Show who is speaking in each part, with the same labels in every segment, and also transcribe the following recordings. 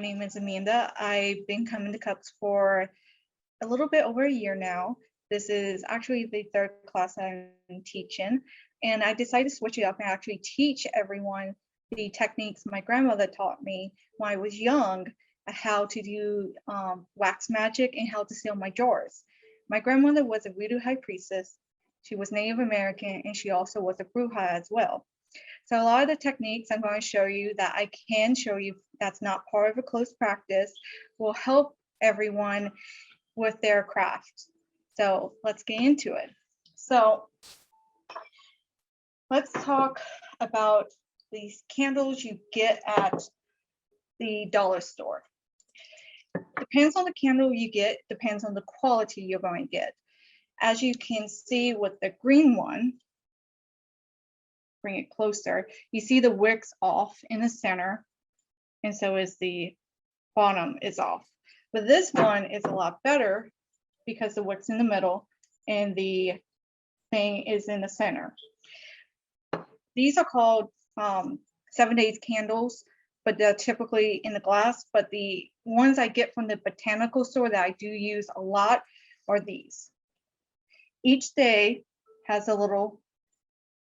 Speaker 1: name is Amanda. I've been coming to CUUPs for a little bit over a year now. This is actually the third class I'm teaching, and I decided to switch it up and actually teach everyone the techniques my grandmother taught me when I was young, how to do wax magic and how to seal my jars. My grandmother was a voodoo high priestess. She was Native American, and she also was a bruja as well. So a lot of the techniques I'm going to show you that I can show you that's not part of a close practice will help everyone with their craft. So let's get into it. So let's talk about these candles you get at the dollar store. Depends on the candle you get, depends on the quality you're going to get. As you can see with the green one, bring it closer, you see the wicks off in the center, and so is the bottom is off. But this one is a lot better because the wick's in the middle and the thing is in the center. These are called 7 days candles, but they're typically in the glass. But the ones I get from the botanical store that I do use a lot are these. Each day has a little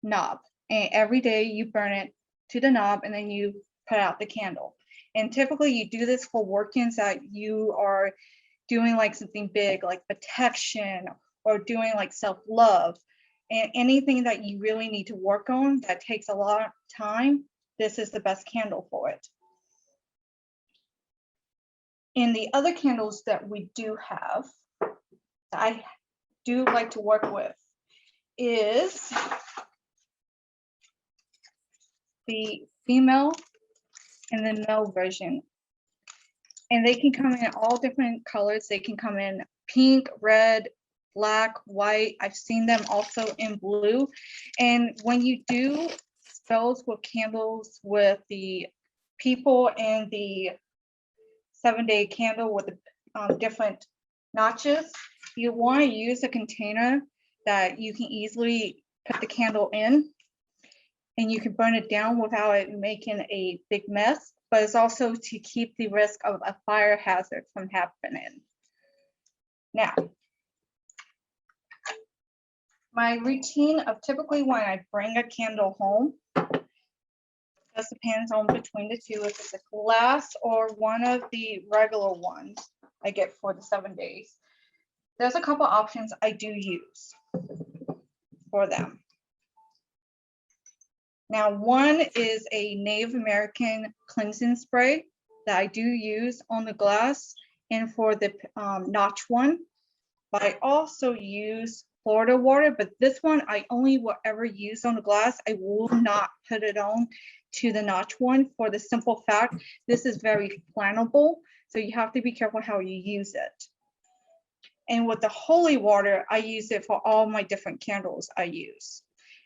Speaker 1: knob, and every day you burn it to the knob and then you put out the candle. And typically you do this for work-ins that you are doing like something big like protection or doing like self-love, and anything that you really need to work on that takes a lot of time, this is the best candle for it. And the other candles that we do have, that I do like to work with, is the female and the male version. And they can come in all different colors. They can come in pink, red, black, white. I've seen them also in blue. And when you do spells with candles with the people and the 7-day candle with the different notches, you want to use a container that you can easily put the candle in, and you can burn it down without it making a big mess, but it's also to keep the risk of a fire hazard from happening. Now, my routine of typically when I bring a candle home, just depends on between the two, if it's a glass or one of the regular ones I get for the 7 days. There's a couple options I do use for them. Now, one is a Native American cleansing spray that I do use on the glass and for the notch one. But I also use Florida water, but this one I only will ever use on the glass. I will not put it on to the notch one for the simple fact this is very flammable, so you have to be careful how you use it. And with the holy water, I use it for all my different candles I use.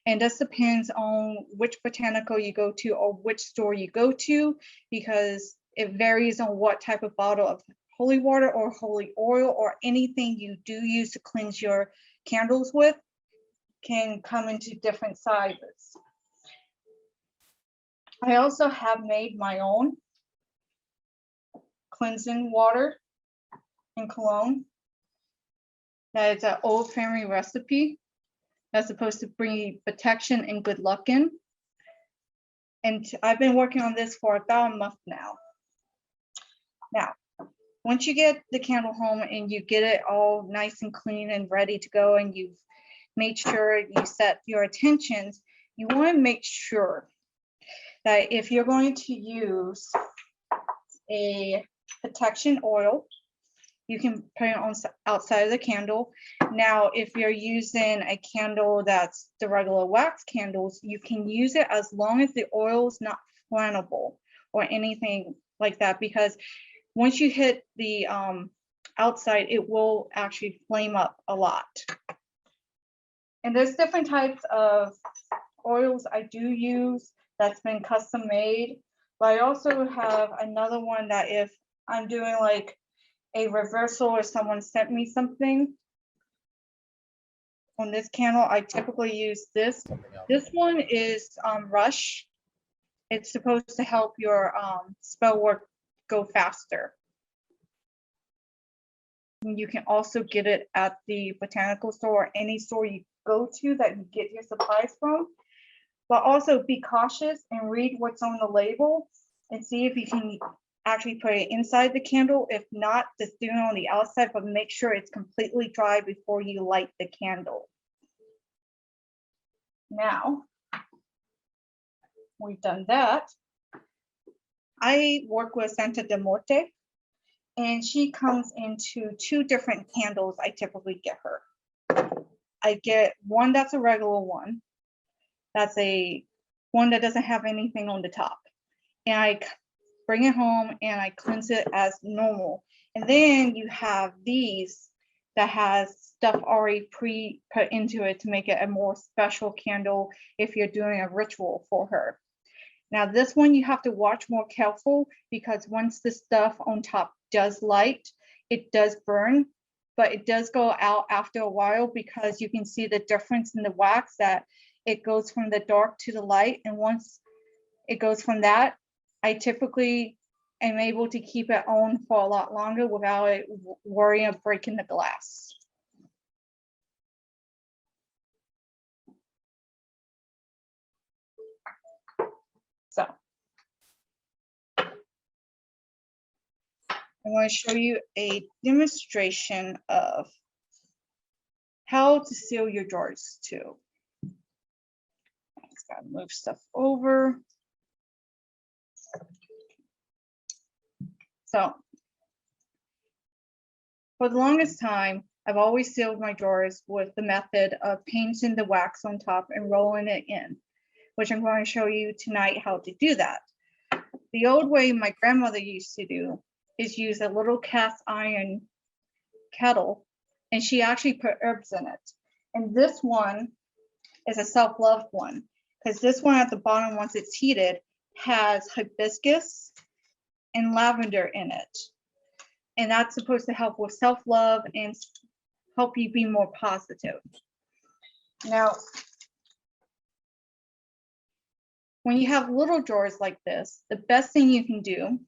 Speaker 1: And this depends on which botanical you go to or which store you go to, because it varies on what type of bottle of holy water or holy oil or anything you do use to cleanse your candles with can come into different sizes. I also have made my own cleansing water and cologne. That is an old family recipe that's supposed to bring protection and good luck in. And I've been working on this for about a month now. Now, once you get the candle home and you get it all nice and clean and ready to go, and you've made sure you set your intentions, you want to make sure that if you're going to use a protection oil, you can put it on outside of the candle. Now, if you're using a candle that's the regular wax candles, you can use it as long as the oil is not flammable or anything like that, because once you hit the outside, it will actually flame up a lot. And there's different types of oils I do use that's been custom made, but I also have another one that if I'm doing like a reversal or someone sent me something on this candle, I typically use this. This one is Rush. It's supposed to help your spell work go faster. And you can also get it at the botanical store or any store you go to that you get your supplies from. But also be cautious and read what's on the label and see if you can actually put it inside the candle. If not, just do it on the outside, but make sure it's completely dry before you light the candle. Now, we've done that. I work with Santa de Morte, and she comes into 2 different candles I typically get her. I get one that's a regular one. That's a one that doesn't have anything on the top. And I bring it home and I cleanse it as normal. And then you have these that has stuff already put into it to make it a more special candle if you're doing a ritual for her. Now this one you have to watch more careful, because once the stuff on top does light, it does burn, but it does go out after a while, because you can see the difference in the wax, that it goes from the dark to the light. And once it goes from that, I typically am able to keep it on for a lot longer without it worrying of breaking the glass. So I'm going to show you a demonstration of how to seal your jars too. I just gotta move stuff over. So for the longest time, I've always sealed my jars with the method of painting the wax on top and rolling it in, which I'm going to show you tonight how to do that. The old way my grandmother used to do is use a little cast iron kettle, and she actually put herbs in it. And this one is a self-love one, because this one at the bottom, once it's heated, has hibiscus and lavender in it. And that's supposed to help with self-love and help you be more positive. Now, when you have little jars like this, the best thing you can do,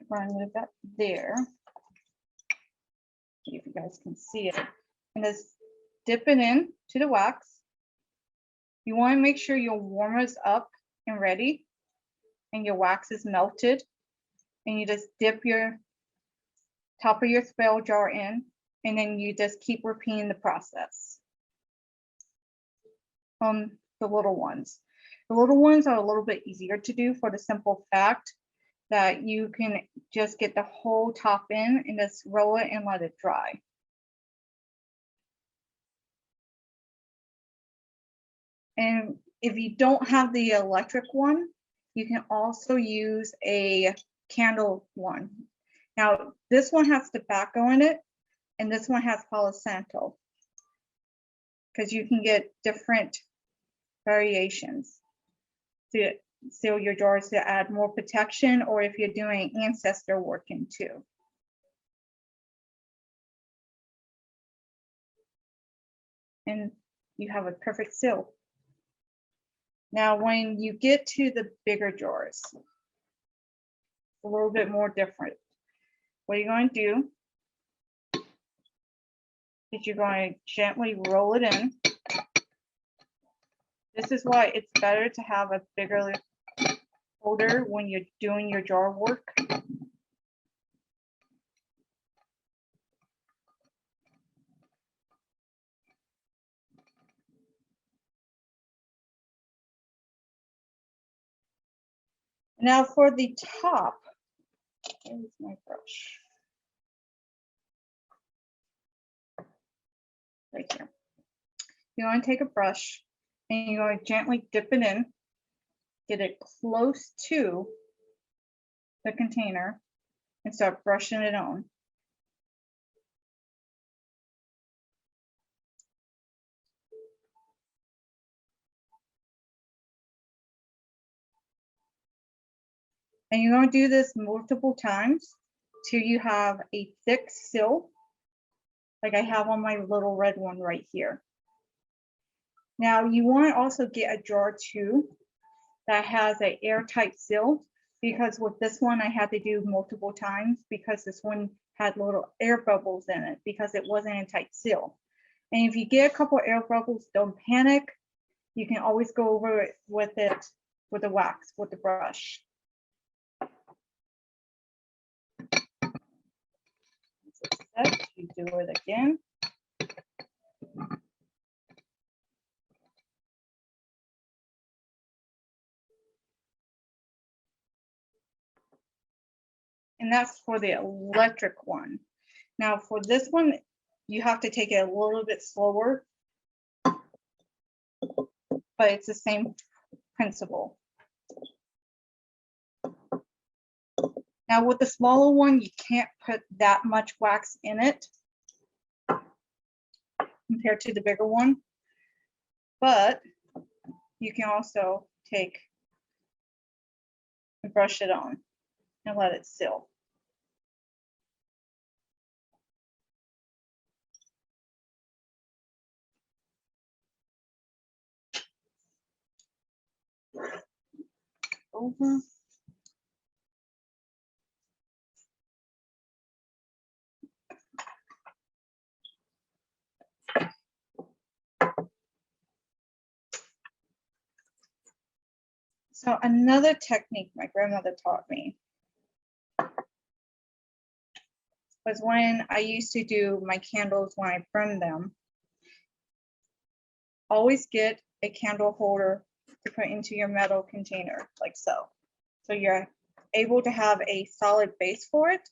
Speaker 1: I'm going to move that there, see if you guys can see it, and just dip it in to the wax. You want to make sure your warmer is up and ready and your wax is melted, and you just dip your top of your spell jar in, and then you just keep repeating the process. The little ones. The little ones are a little bit easier to do for the simple fact that you can just get the whole top in and just roll it and let it dry. And if you don't have the electric one, you can also use a candle one. Now, this one has tobacco in it, and this one has Palo Santo, because you can get different variations to seal your jars to add more protection, or if you're doing ancestor working too. And you have a perfect seal. Now, when you get to the bigger jars, a little bit more different. What you're going to do is you're going to gently roll it in. This is why it's better to have a bigger holder when you're doing your jar work. Now for the top, where's my brush? Right here. You're going to take a brush and you're going to gently dip it in, get it close to the container, and start brushing it on. And you're going to do this multiple times till you have a thick seal, like I have on my little red one right here. Now you want to also get a jar too that has an airtight seal, because with this one, I had to do multiple times because this one had little air bubbles in it because it wasn't a tight seal. And if you get a couple air bubbles, don't panic. You can always go over it with the wax, with the brush. Set, you do it again. And that's for the electric one. Now for this one, you have to take it a little bit slower, but it's the same principle. Now with the smaller one, you can't put that much wax in it compared to the bigger one, but you can also take and brush it on and let it seal. Over. So another technique my grandmother taught me was when I used to do my candles when I burned them. Always get a candle holder to put into your metal container like so. So you're able to have a solid base for it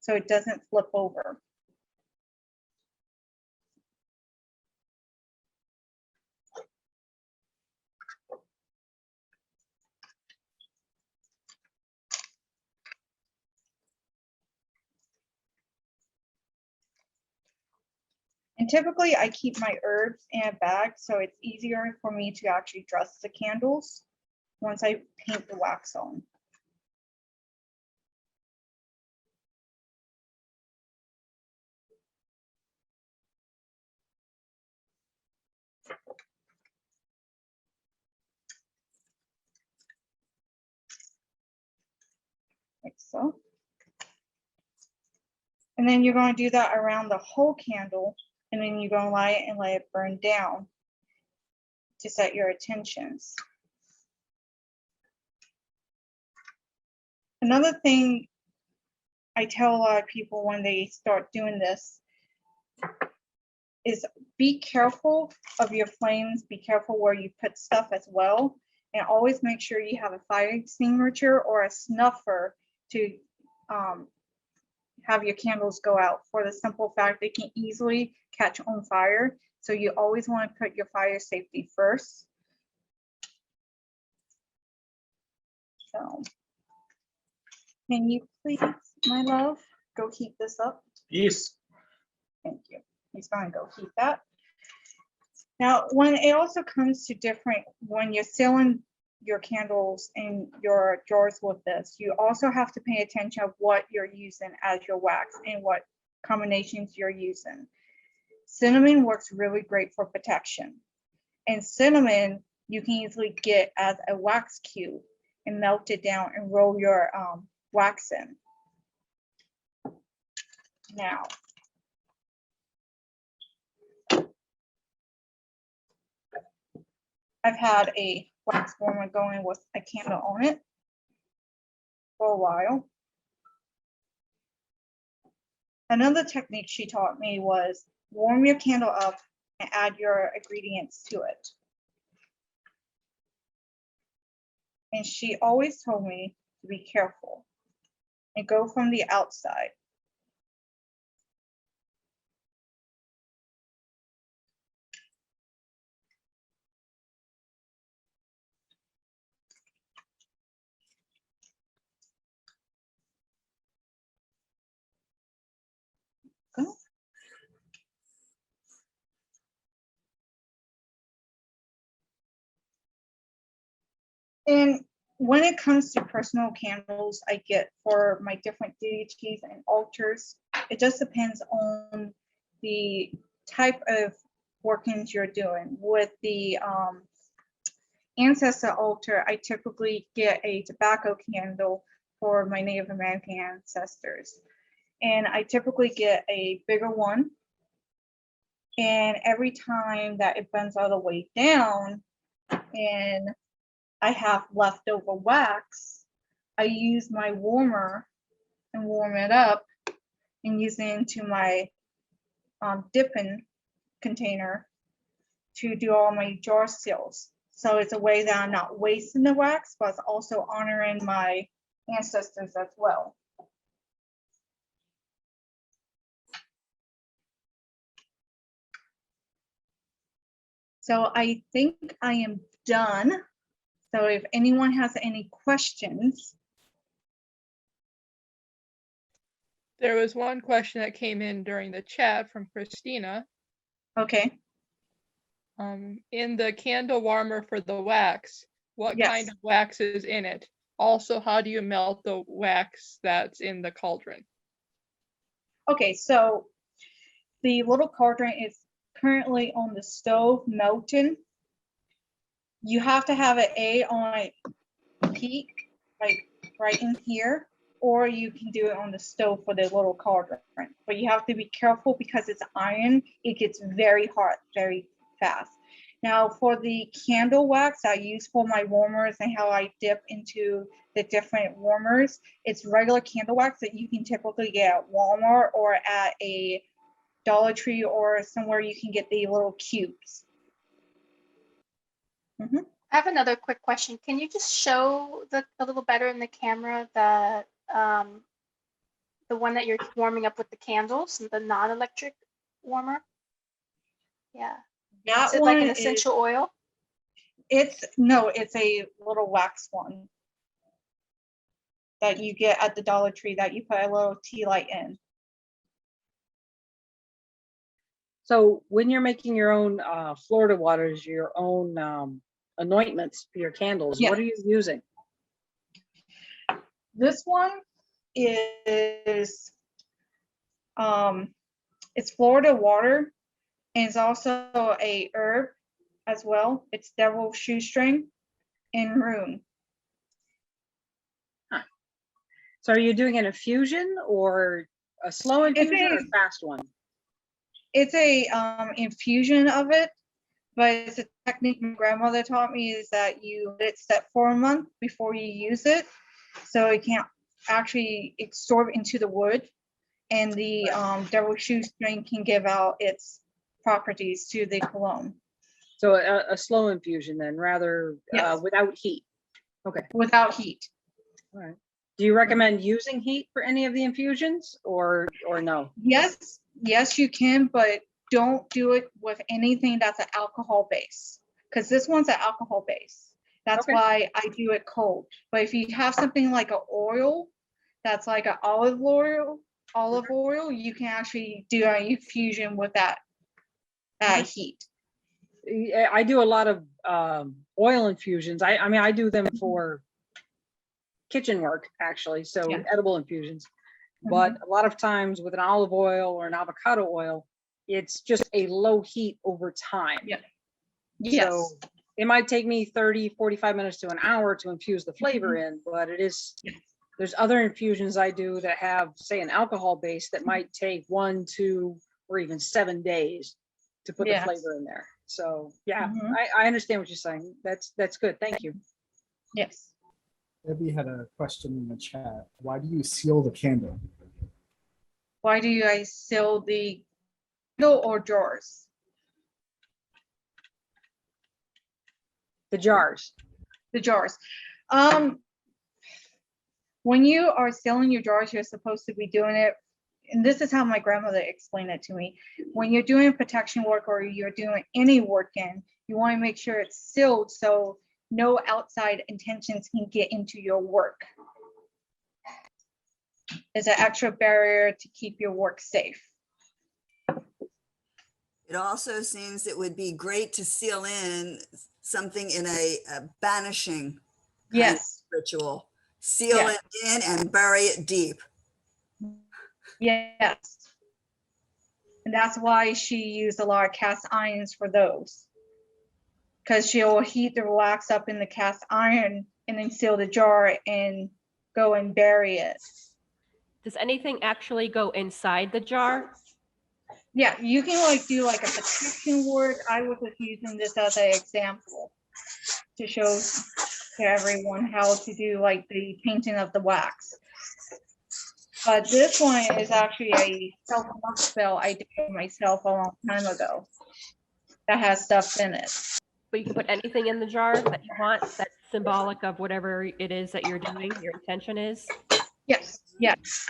Speaker 1: so it doesn't flip over. And typically I keep my herbs in a bag so it's easier for me to actually dress the candles once I paint the wax on. Like so. And then you're going to do that around the whole candle, and then you're going to light it and let it burn down to set your intentions. Another thing I tell a lot of people when they start doing this is be careful of your flames, be careful where you put stuff as well, and always make sure you have a fire extinguisher or a snuffer to have your candles go out, for the simple fact they can easily catch on fire. So you always want to put your fire safety first. So can you please, my love, go heat this up?
Speaker 2: Yes.
Speaker 1: Thank you. He's going to go heat that. Now, when it also comes to different, when you're sealing your candles in your drawers with this, you also have to pay attention of what you're using as your wax and what combinations you're using. Cinnamon works really great for protection. And cinnamon, you can easily get as a wax cube and melt it down and roll your wax in. Now, I've had a wax warmer going with a candle on it for a while. Another technique she taught me was warm your candle up and add your ingredients to it. And she always told me to be careful and go from the outside. Go. And when it comes to personal candles I get for my different deities and altars, it just depends on the type of workings you're doing. With the ancestor altar, I typically get a tobacco candle for my Native American ancestors. And I typically get a bigger one. And every time that it bends all the way down and I have leftover wax, I use my warmer and warm it up and use it into my dipping container to do all my jar seals. So it's a way that I'm not wasting the wax, but it's also honoring my ancestors as well. So I think I am done. So if anyone has any questions.
Speaker 2: There was one question that came in during the chat from Christina.
Speaker 1: Okay.
Speaker 2: In the candle warmer for the wax, what
Speaker 1: Yes.
Speaker 2: kind of wax is in it? Also, how do you melt the wax that's in the cauldron?
Speaker 1: Okay, so the little cauldron is currently on the stove melting. You have to have it on a peak, like right in here, or you can do it on the stove for the little cauldron. But you have to be careful because it's iron. It gets very hot very fast. Now for the candle wax I use for my warmers and how I dip into the different warmers, it's regular candle wax that you can typically get at Walmart or at a Dollar Tree or somewhere you can get the little CUUPs.
Speaker 3: I have another quick question. Can you just show a little better in the camera the one that you're warming up with the candles, the non-electric warmer? Yeah.
Speaker 1: That
Speaker 3: Is it
Speaker 1: one
Speaker 3: like an essential oil?
Speaker 1: it's a little wax one that you get at the Dollar Tree that you put a little tea light in.
Speaker 4: So when you're making your own Florida waters, your own anointments for your candles,
Speaker 1: Yeah.
Speaker 4: what are you using?
Speaker 1: This one is it's Florida water, and it's also a herb as well. It's devil shoestring and rune.
Speaker 4: So are you doing an infusion or a slow infusion or a fast one?
Speaker 1: It's a infusion of it, but it's a technique my grandmother taught me is that you let it set for a month before you use it, so it can't actually absorb into the wood, and the devil shoestring can give out its properties to the cologne.
Speaker 4: So a slow infusion then, rather
Speaker 1: Yes.
Speaker 4: without heat. Okay.
Speaker 1: Without heat.
Speaker 4: All right. Do you recommend using heat for any of the infusions or no?
Speaker 1: Yes, you can, but don't do it with anything that's an alcohol base, because this one's an alcohol base. That's
Speaker 4: Okay.
Speaker 1: why I do it cold. But if you have something like an oil, that's like an olive oil, you can actually do an infusion with that heat.
Speaker 4: I do a lot of oil infusions. I mean, I do them for kitchen work actually, so
Speaker 1: Yeah.
Speaker 4: edible infusions. But a lot of times with an olive oil or an avocado oil, it's just a low heat over time.
Speaker 1: Yeah. Yes.
Speaker 4: So it might take me 30, 45 minutes to an hour to infuse the flavor in, but there's other infusions I do that have, say, an alcohol base that might take 1, 2, or even 7 days to put the flavor in there. So yeah, I understand what you're saying. That's good. Thank you.
Speaker 1: Yes.
Speaker 5: Debbie had a question in the chat. Why do you seal the candle?
Speaker 1: Why do you guys seal the candle or jars?
Speaker 4: The jars.
Speaker 1: The jars. When you are sealing your jars, you're supposed to be doing it, and this is how my grandmother explained it to me. When you're doing protection work or you're doing any work in, you want to make sure it's sealed so no outside intentions can get into your work. It's an extra barrier to keep your work safe.
Speaker 6: It also seems it would be great to seal in something in a banishing kind of ritual. Seal it in and bury it deep.
Speaker 1: Yes. And that's why she used a lot of cast irons for those. because she'll heat the wax up in the cast iron and then seal the jar and go and bury it.
Speaker 7: Does anything actually go inside the jar?
Speaker 1: Yeah, you can like do like a protection word. I was just using this as an example to show to everyone how to do like the painting of the wax. But this one is actually a self-help spell I did myself a long time ago that has stuff in it.
Speaker 7: But you can put anything in the jar that you want that's symbolic of whatever it is that you're doing, your intention is.
Speaker 1: Yes, yes.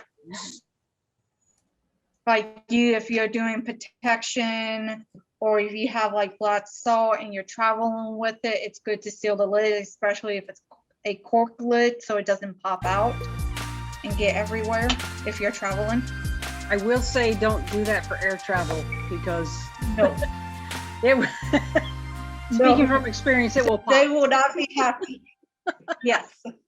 Speaker 1: Like if you're doing protection, or if you have like black salt and you're traveling with it, it's good to seal the lid, especially if it's a cork lid so it doesn't pop out and get everywhere if you're traveling.
Speaker 4: I will say, don't do that for air travel because
Speaker 1: No,
Speaker 4: it, speaking from experience, it will
Speaker 1: they
Speaker 4: pop.
Speaker 1: will not be happy. Yes,